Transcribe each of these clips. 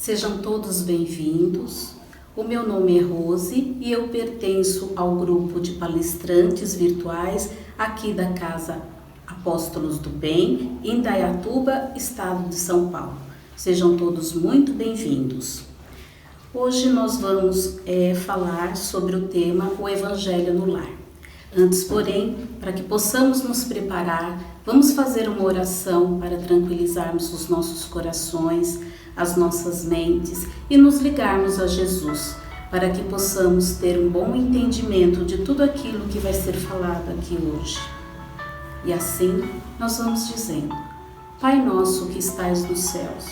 Sejam todos bem-vindos. O meu nome é Rose e eu pertenço ao grupo de palestrantes virtuais aqui da Casa Apóstolos do Bem, em Indaiatuba, estado de São Paulo. Sejam todos muito bem-vindos. Hoje nós vamos falar sobre o tema O Evangelho no Lar. Antes, porém, para que possamos nos preparar, vamos fazer uma oração para tranquilizarmos os nossos corações, as nossas mentes e nos ligarmos a Jesus, para que possamos ter um bom entendimento de tudo aquilo que vai ser falado aqui hoje. E assim nós vamos dizendo: Pai nosso que estais nos céus,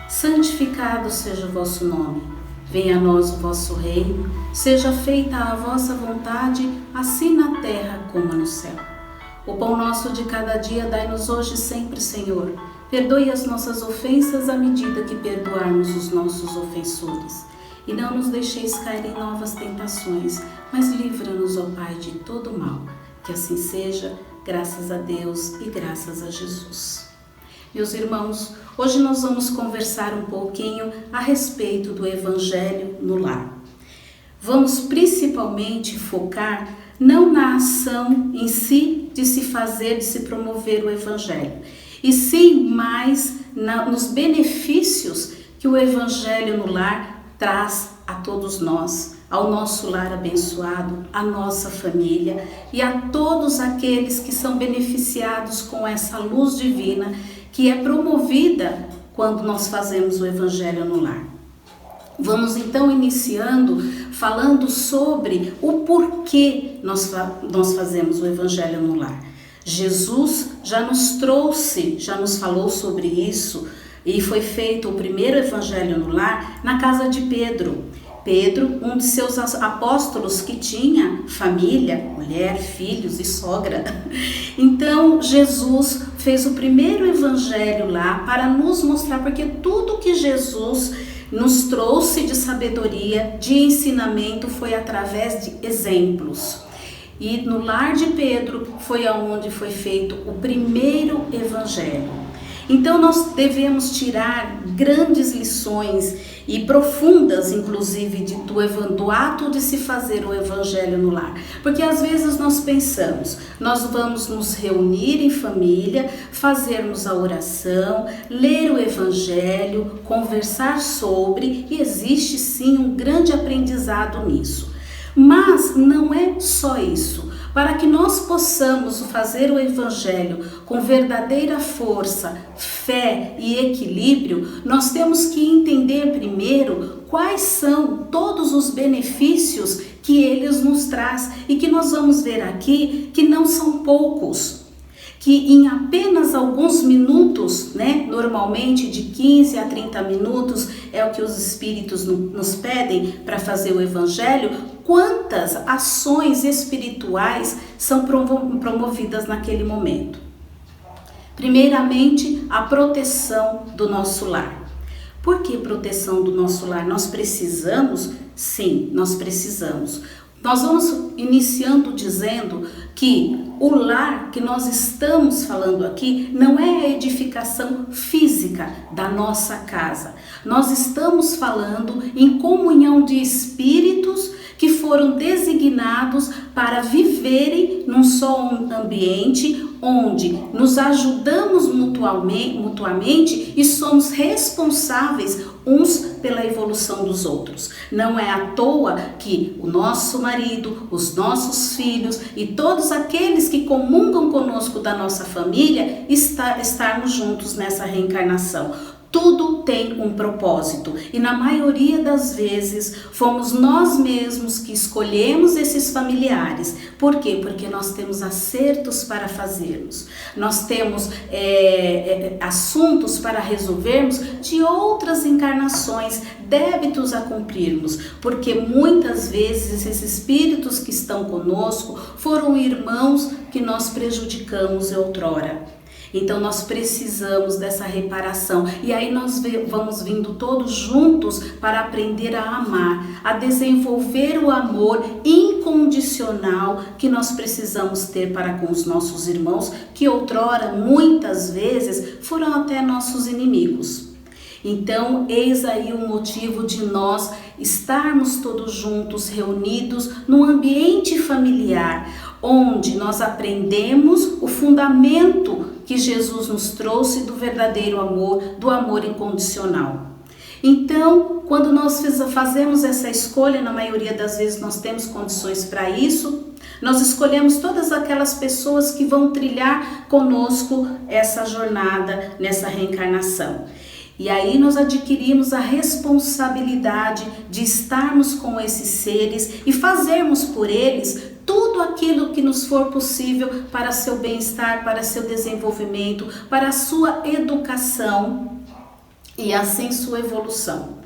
santificado seja o vosso nome. Venha a nós o vosso reino, seja feita a vossa vontade, assim na terra como no céu. O pão nosso de cada dia dai-nos hoje e sempre, Senhor. Perdoe as nossas ofensas à medida que perdoarmos os nossos ofensores. E não nos deixeis cair em novas tentações, mas livra-nos, ó Pai, de todo mal. Que assim seja, graças a Deus e graças a Jesus. Meus irmãos, hoje nós vamos conversar um pouquinho a respeito do Evangelho no lar. Vamos principalmente focar não na ação em si de se fazer, de se promover o Evangelho, e sim mais nos benefícios que o Evangelho no lar traz a todos nós, ao nosso lar abençoado, à nossa família e a todos aqueles que são beneficiados com essa luz divina que é promovida quando nós fazemos o Evangelho no lar. Vamos então iniciando falando sobre o porquê nós fazemos o Evangelho no lar. Jesus já nos trouxe, já nos falou sobre isso, e foi feito o primeiro Evangelho no lar na casa de Pedro. Pedro, um de seus apóstolos que tinha família, mulher, filhos e sogra. Então, Jesus fez o primeiro Evangelho lá para nos mostrar, porque tudo que Jesus nos trouxe de sabedoria, de ensinamento, foi através de exemplos. E no lar de Pedro foi aonde foi feito o primeiro Evangelho. Então nós devemos tirar grandes lições e profundas, inclusive, do ato de se fazer o Evangelho no lar. Porque às vezes nós pensamos, nós vamos nos reunir em família, fazermos a oração, ler o Evangelho, conversar sobre, e existe sim um grande aprendizado nisso. Mas não é só isso. Para que nós possamos fazer o Evangelho com verdadeira força, fé e equilíbrio, nós temos que entender primeiro quais são todos os benefícios que ele nos traz e que nós vamos ver aqui que não são poucos. Que em apenas alguns minutos, normalmente de 15 a 30 minutos, é o que os Espíritos nos pedem para fazer o Evangelho, quantas ações espirituais são promovidas naquele momento. Primeiramente, a proteção do nosso lar. Por que proteção do nosso lar? Nós precisamos? Sim, nós precisamos. Nós vamos iniciando dizendo que o lar que nós estamos falando aqui não é a edificação física da nossa casa. Nós estamos falando em comunhão de espíritos que foram designados para viverem num só ambiente, onde nos ajudamos mutuamente e somos responsáveis uns pela evolução dos outros. Não é à toa que o nosso marido, os nossos filhos e todos aqueles que comungam conosco da nossa família estarmos juntos nessa reencarnação. Tudo tem um propósito e na maioria das vezes fomos nós mesmos que escolhemos esses familiares. Por quê? Porque nós temos acertos para fazermos, nós temos assuntos para resolvermos de outras encarnações, débitos a cumprirmos, porque muitas vezes esses espíritos que estão conosco foram irmãos que nós prejudicamos outrora. Então nós precisamos dessa reparação e aí nós vamos vindo todos juntos para aprender a amar, a desenvolver o amor incondicional que nós precisamos ter para com os nossos irmãos, que outrora muitas vezes foram até nossos inimigos. Então, eis aí o motivo de nós estarmos todos juntos, reunidos num ambiente familiar, onde nós aprendemos o fundamento que Jesus nos trouxe do verdadeiro amor, do amor incondicional. Então, quando nós fazemos essa escolha, na maioria das vezes nós temos condições para isso, nós escolhemos todas aquelas pessoas que vão trilhar conosco essa jornada nessa reencarnação. E aí nós adquirimos a responsabilidade de estarmos com esses seres e fazermos por eles tudo aquilo que nos for possível para seu bem-estar, para seu desenvolvimento, para a sua educação e assim sua evolução.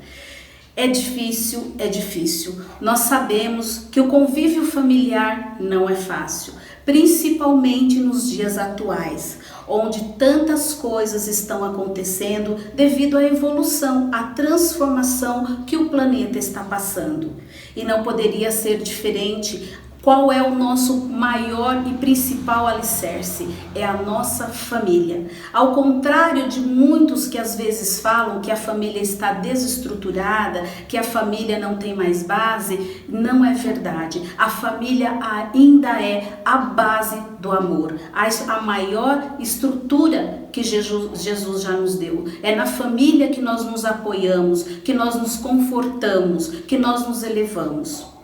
É difícil. Nós sabemos que o convívio familiar não é fácil, principalmente nos dias atuais, onde tantas coisas estão acontecendo devido à evolução, à transformação que o planeta está passando. E não poderia ser diferente. Qual é o nosso maior e principal alicerce? É a nossa família. Ao contrário de muitos que às vezes falam que a família está desestruturada, que a família não tem mais base, não é verdade. A família ainda é a base do amor, a maior estrutura que Jesus já nos deu. É na família que nós nos apoiamos, que nós nos confortamos, que nós nos elevamos.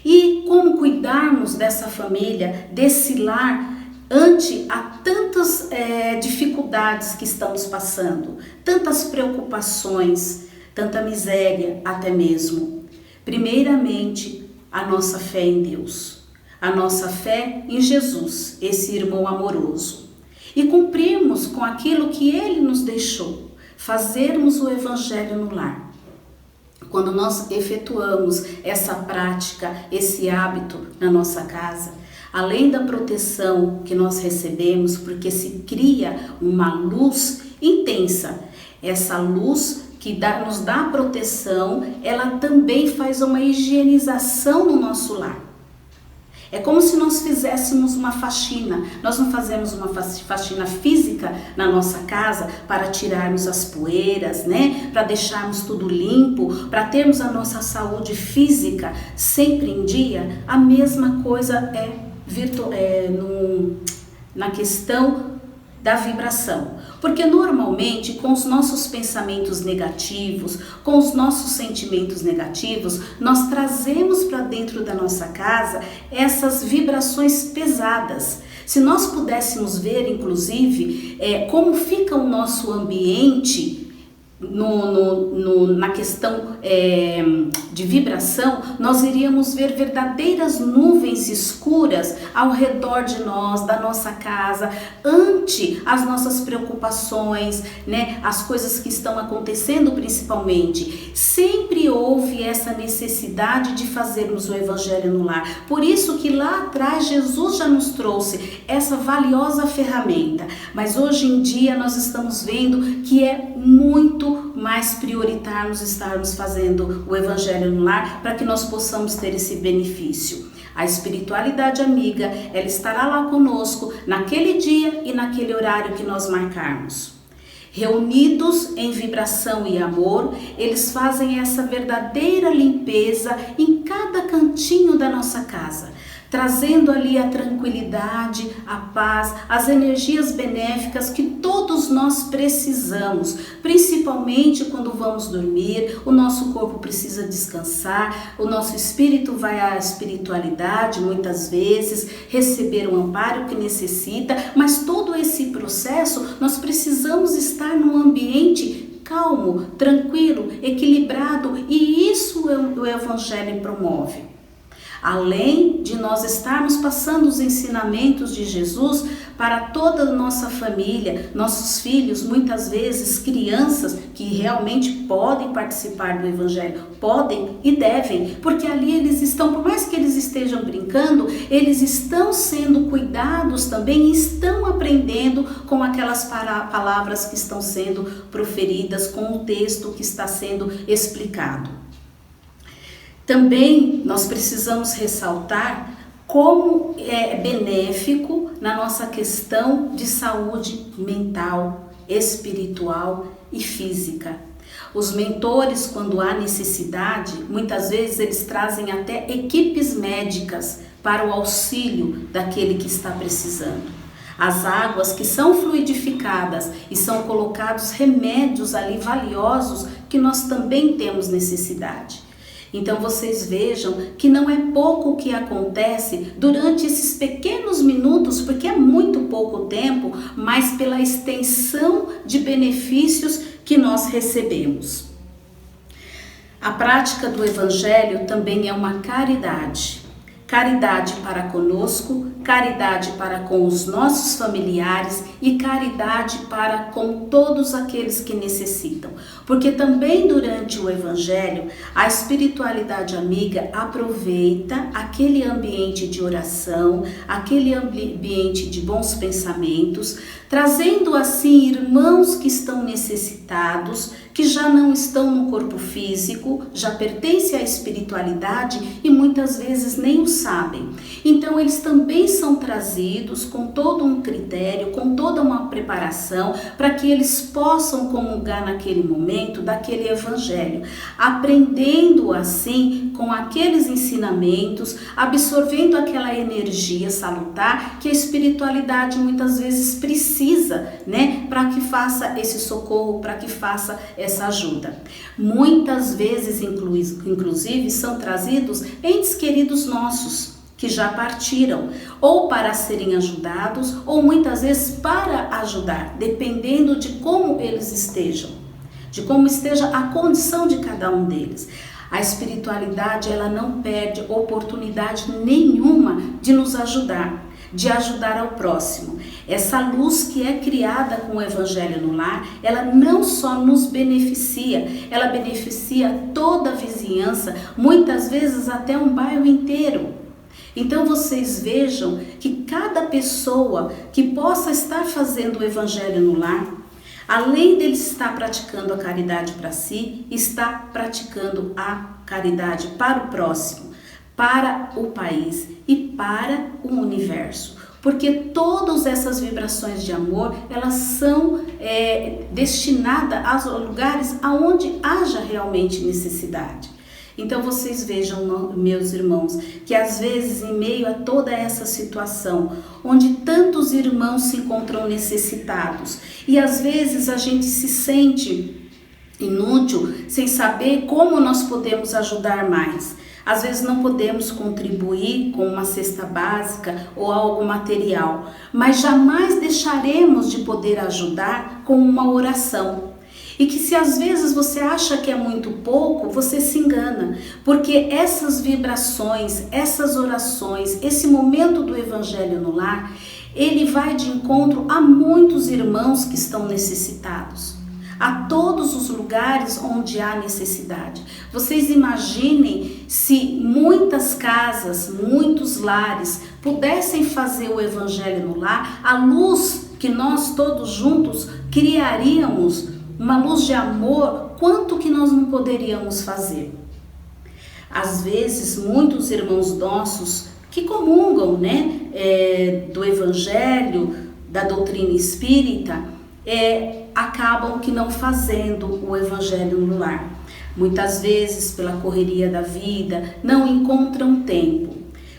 E como cuidarmos dessa família, desse lar, ante a tantas dificuldades que estamos passando, tantas preocupações, tanta miséria até mesmo. Primeiramente, a nossa fé em Deus, a nossa fé em Jesus, esse irmão amoroso. E cumprirmos com aquilo que Ele nos deixou, fazermos o Evangelho no lar. Quando nós efetuamos essa prática, esse hábito na nossa casa, além da proteção que nós recebemos, porque se cria uma luz intensa, essa luz que nos dá proteção, ela também faz uma higienização no nosso lar. É como se nós fizéssemos uma faxina. Nós não fazemos uma faxina física na nossa casa para tirarmos as poeiras, né? Para deixarmos tudo limpo, para termos a nossa saúde física sempre em dia. A mesma coisa na questão da vibração, porque normalmente com os nossos pensamentos negativos, com os nossos sentimentos negativos, nós trazemos para dentro da nossa casa essas vibrações pesadas. Se nós pudéssemos ver, inclusive, como fica o nosso ambiente na questão de vibração, nós iríamos ver verdadeiras nuvens escuras ao redor de nós, da nossa casa, ante as nossas preocupações, né? As coisas que estão acontecendo principalmente. Sempre houve essa necessidade de fazermos o Evangelho no lar. Por isso que lá atrás Jesus já nos trouxe essa valiosa ferramenta. Mas hoje em dia nós estamos vendo que é muito mais prioritário estarmos fazendo o Evangelho no lar para que nós possamos ter esse benefício. A espiritualidade amiga, ela estará lá conosco naquele dia e naquele horário que nós marcarmos. Reunidos em vibração e amor, eles fazem essa verdadeira limpeza em cada cantinho da nossa casa, trazendo ali a tranquilidade, a paz, as energias benéficas que todos nós precisamos, principalmente quando vamos dormir. O nosso corpo precisa descansar, o nosso espírito vai à espiritualidade muitas vezes, receber o amparo que necessita, mas todo esse processo nós precisamos estar num ambiente calmo, tranquilo, equilibrado, e isso o Evangelho promove. Além de nós estarmos passando os ensinamentos de Jesus para toda a nossa família, nossos filhos, muitas vezes crianças que realmente podem participar do Evangelho, podem e devem, porque ali eles estão, por mais que eles estejam brincando, eles estão sendo cuidados também e estão aprendendo com aquelas palavras que estão sendo proferidas, com o texto que está sendo explicado. Também nós precisamos ressaltar como é benéfico na nossa questão de saúde mental, espiritual e física. Os mentores, quando há necessidade, muitas vezes eles trazem até equipes médicas para o auxílio daquele que está precisando. As águas que são fluidificadas e são colocados remédios ali valiosos que nós também temos necessidade. Então vocês vejam que não é pouco o que acontece durante esses pequenos minutos, porque é muito pouco tempo, mas pela extensão de benefícios que nós recebemos. A prática do Evangelho também é uma caridade. Caridade para conosco, caridade para com os nossos familiares e caridade para com todos aqueles que necessitam. Porque também durante o Evangelho, a espiritualidade amiga aproveita aquele ambiente de oração, aquele ambiente de bons pensamentos, trazendo assim irmãos que estão necessitados, que já não estão no corpo físico, já pertencem à espiritualidade e muitas vezes nem o sabem. Então eles também são trazidos com todo um critério, com toda uma preparação para que eles possam comungar naquele momento daquele Evangelho, aprendendo assim com aqueles ensinamentos, absorvendo aquela energia salutar que a espiritualidade muitas vezes precisa, né, para que faça esse socorro, para que faça essa ajuda. Muitas vezes, inclusive, são trazidos entes queridos nossos que já partiram, ou para serem ajudados, ou muitas vezes para ajudar, dependendo de como eles estejam, de como esteja a condição de cada um deles. A espiritualidade, ela não perde oportunidade nenhuma de nos ajudar, de ajudar ao próximo. Essa luz que é criada com o Evangelho no lar, ela não só nos beneficia, ela beneficia toda a vizinhança, muitas vezes até um bairro inteiro. Então vocês vejam que cada pessoa que possa estar fazendo o Evangelho no lar, além dele estar praticando a caridade para si, está praticando a caridade para o próximo, para o país e para o universo. Porque todas essas vibrações de amor, elas são destinadas aos lugares onde haja realmente necessidade. Então vocês vejam, meus irmãos, que às vezes em meio a toda essa situação, onde tantos irmãos se encontram necessitados, e às vezes a gente se sente inútil, sem saber como nós podemos ajudar mais. Às vezes não podemos contribuir com uma cesta básica ou algo material, mas jamais deixaremos de poder ajudar com uma oração. E que se às vezes você acha que é muito pouco, você se engana, porque essas vibrações, essas orações, esse momento do Evangelho no lar, ele vai de encontro a muitos irmãos que estão necessitados, a todos os lugares onde há necessidade. Vocês imaginem se muitas casas, muitos lares pudessem fazer o Evangelho no lar, a luz que nós todos juntos criaríamos, uma luz de amor, quanto que nós não poderíamos fazer? Às vezes, muitos irmãos nossos que comungam, né, do Evangelho, da doutrina espírita, acabam que não fazendo o Evangelho no lar. Muitas vezes, pela correria da vida, não encontram tempo.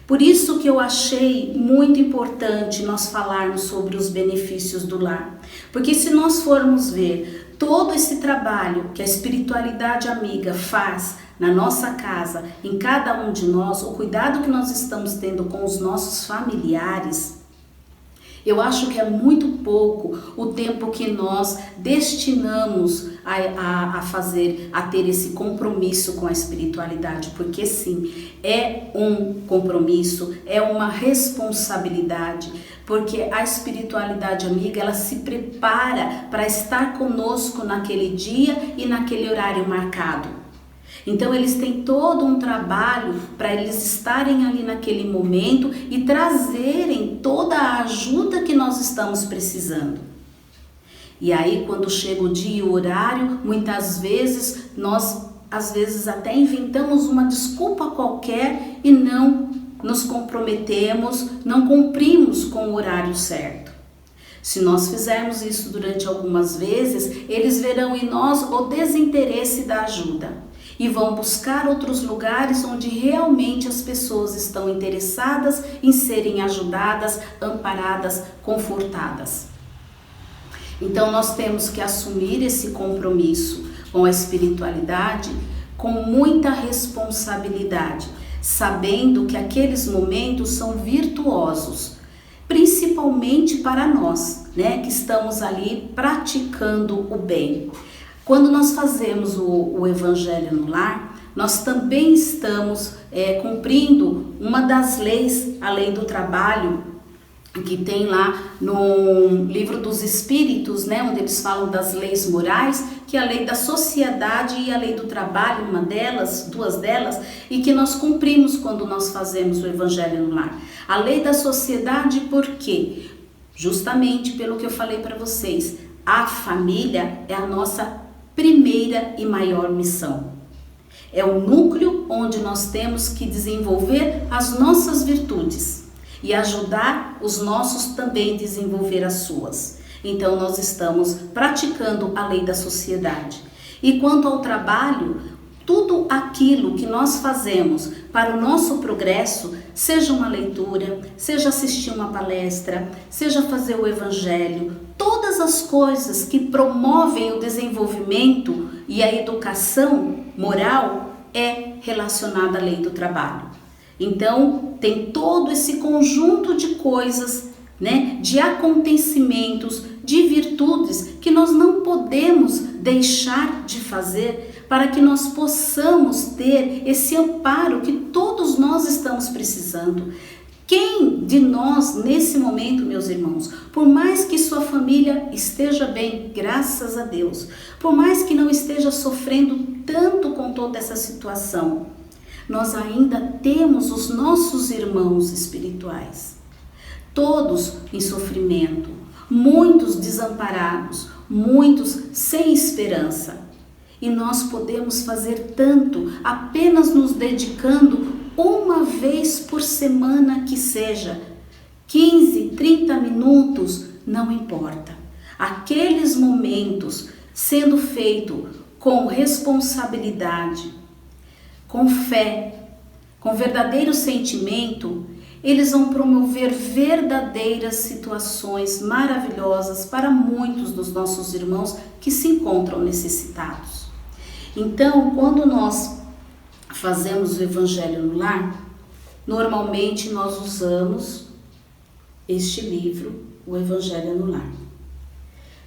Por isso que eu achei muito importante nós falarmos sobre os benefícios do lar. Porque se nós formos ver todo esse trabalho que a espiritualidade amiga faz na nossa casa, em cada um de nós, o cuidado que nós estamos tendo com os nossos familiares, eu acho que é muito pouco o tempo que nós destinamos a ter esse compromisso com a espiritualidade, porque sim, é um compromisso, é uma responsabilidade, porque a espiritualidade amiga, ela se prepara para estar conosco naquele dia e naquele horário marcado. Então eles têm todo um trabalho para eles estarem ali naquele momento e trazerem toda a ajuda que nós estamos precisando. E aí quando chega o dia e o horário, muitas vezes nós até inventamos uma desculpa qualquer e não nos comprometemos, não cumprimos com o horário certo. Se nós fizermos isso durante algumas vezes, eles verão em nós o desinteresse da ajuda e vão buscar outros lugares onde realmente as pessoas estão interessadas em serem ajudadas, amparadas, confortadas. Então nós temos que assumir esse compromisso com a espiritualidade com muita responsabilidade, sabendo que aqueles momentos são virtuosos, principalmente para nós, que estamos ali praticando o bem. Quando nós fazemos o Evangelho no Lar, nós também estamos cumprindo uma das leis, a lei do trabalho, que tem lá no Livro dos Espíritos, onde eles falam das leis morais, que é a lei da sociedade e a lei do trabalho, uma delas, duas delas, e que nós cumprimos quando nós fazemos o Evangelho no Lar. A lei da sociedade, por quê? Justamente pelo que eu falei para vocês, a família é a nossa primeira e maior missão. É o núcleo onde nós temos que desenvolver as nossas virtudes e ajudar os nossos também a desenvolver as suas. Então nós estamos praticando a lei da sociedade. E quanto ao trabalho, tudo aquilo que nós fazemos para o nosso progresso, seja uma leitura, seja assistir uma palestra, seja fazer o Evangelho, todas as coisas que promovem o desenvolvimento e a educação moral é relacionada à lei do trabalho. Então, tem todo esse conjunto de coisas, de acontecimentos, de virtudes que nós não podemos deixar de fazer para que nós possamos ter esse amparo que todos nós estamos precisando. Quem de nós, nesse momento, meus irmãos, por mais que sua família esteja bem, graças a Deus, por mais que não esteja sofrendo tanto com toda essa situação, nós ainda temos os nossos irmãos espirituais, todos em sofrimento, muitos desamparados, muitos sem esperança. E nós podemos fazer tanto apenas nos dedicando uma vez por semana que seja, 15, 30 minutos, não importa. Aqueles momentos sendo feito com responsabilidade, com fé, com verdadeiro sentimento, eles vão promover verdadeiras situações maravilhosas para muitos dos nossos irmãos que se encontram necessitados. Então, quando nós fazemos o Evangelho no Lar, normalmente nós usamos este livro, o Evangelho no Lar.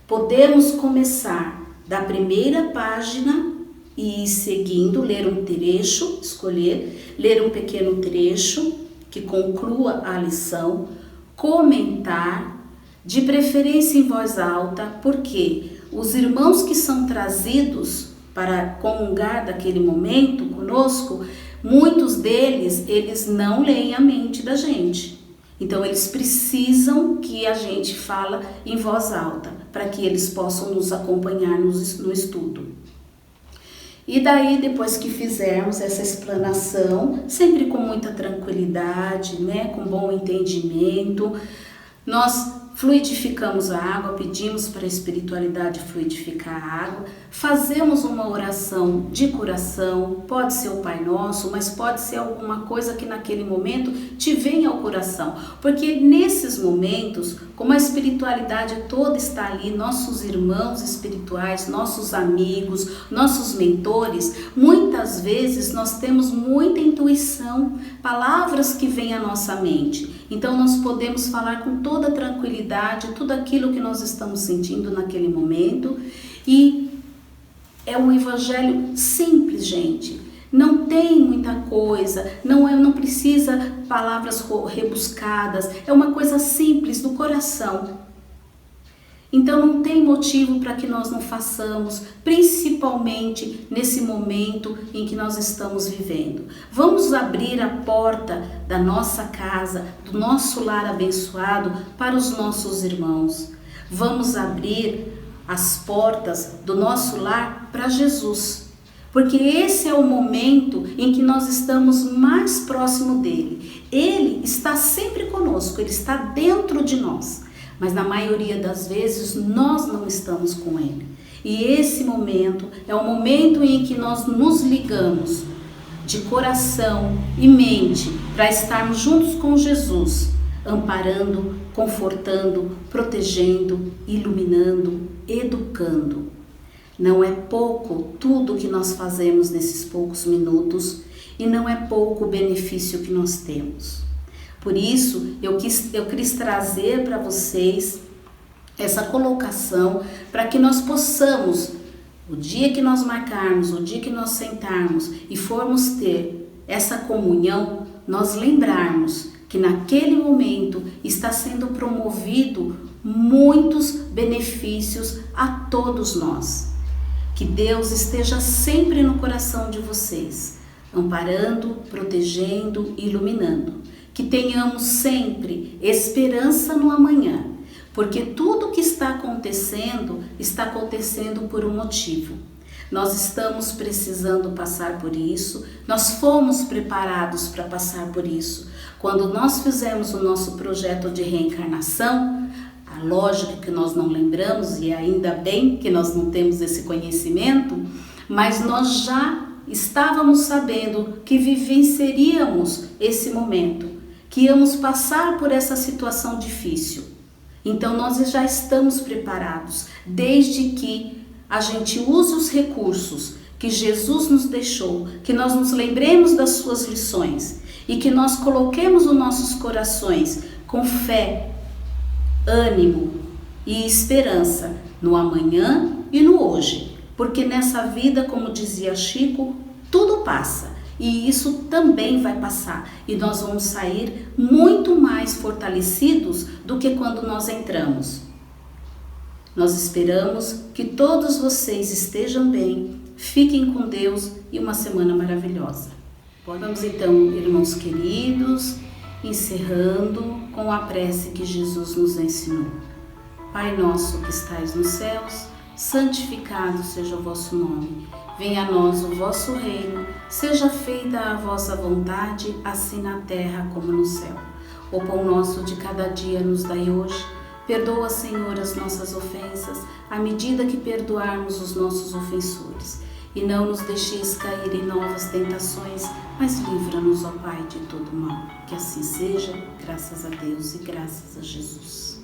Podemos começar da primeira página e ir seguindo, ler um trecho, escolher, ler um pequeno trecho que conclua a lição, comentar, de preferência em voz alta, porque os irmãos que são trazidos para comungar daquele momento conosco, muitos deles, eles não leem a mente da gente. Então, eles precisam que a gente fala em voz alta, para que eles possam nos acompanhar no estudo. E daí, depois que fizermos essa explanação, sempre com muita tranquilidade, com bom entendimento, nós fluidificamos a água, pedimos para a espiritualidade fluidificar a água, fazemos uma oração de coração, pode ser o Pai Nosso, mas pode ser alguma coisa que naquele momento te venha ao coração, porque nesses momentos, como a espiritualidade toda está ali, nossos irmãos espirituais, nossos amigos, nossos mentores, muitas vezes nós temos muita intuição, palavras que vêm à nossa mente. Então nós podemos falar com toda tranquilidade tudo aquilo que nós estamos sentindo naquele momento, e é um evangelho simples, gente. Não tem muita coisa, não precisa palavras rebuscadas, é uma coisa simples do coração. Então não tem motivo para que nós não façamos, principalmente nesse momento em que nós estamos vivendo. Vamos abrir a porta da nossa casa, do nosso lar abençoado para os nossos irmãos. Vamos abrir as portas do nosso lar para Jesus, porque esse é o momento em que nós estamos mais próximo dele. Ele está sempre conosco, ele está dentro de nós. mas na maioria das vezes nós não estamos com Ele. E esse momento é o momento em que nós nos ligamos de coração e mente para estarmos juntos com Jesus, amparando, confortando, protegendo, iluminando, educando. Não é pouco tudo que nós fazemos nesses poucos minutos e não é pouco o benefício que nós temos. Por isso, eu quis trazer para vocês essa colocação para que nós possamos, o dia que nós marcarmos, o dia que nós sentarmos e formos ter essa comunhão, nós lembrarmos que naquele momento está sendo promovido muitos benefícios a todos nós. Que Deus esteja sempre no coração de vocês, amparando, protegendo e iluminando. Que tenhamos sempre esperança no amanhã, porque tudo que está acontecendo por um motivo. Nós estamos precisando passar por isso, nós fomos preparados para passar por isso. Quando nós fizemos o nosso projeto de reencarnação, a lógica que nós não lembramos, e ainda bem que nós não temos esse conhecimento, mas nós já estávamos sabendo que vivenciaríamos esse momento, que íamos passar por essa situação difícil. Então nós já estamos preparados, desde que a gente use os recursos que Jesus nos deixou, que nós nos lembremos das suas lições e que nós coloquemos os nossos corações com fé, ânimo e esperança no amanhã e no hoje, porque nessa vida, como dizia Chico, tudo passa e isso também vai passar e nós vamos sair muito mais fortalecidos do que quando nós entramos. Nós esperamos que todos vocês estejam bem, fiquem com Deus e uma semana maravilhosa. Vamos então, irmãos queridos, encerrando com a prece que Jesus nos ensinou. Pai nosso que estais nos céus, santificado seja o vosso nome. Venha a nós o vosso reino, seja feita a vossa vontade, assim na terra como no céu. O pão nosso de cada dia nos dai hoje. Perdoa, Senhor, as nossas ofensas, à medida que perdoarmos os nossos ofensores. E não nos deixeis cair em novas tentações, mas livra-nos, ó Pai, de todo mal. Que assim seja, graças a Deus e graças a Jesus.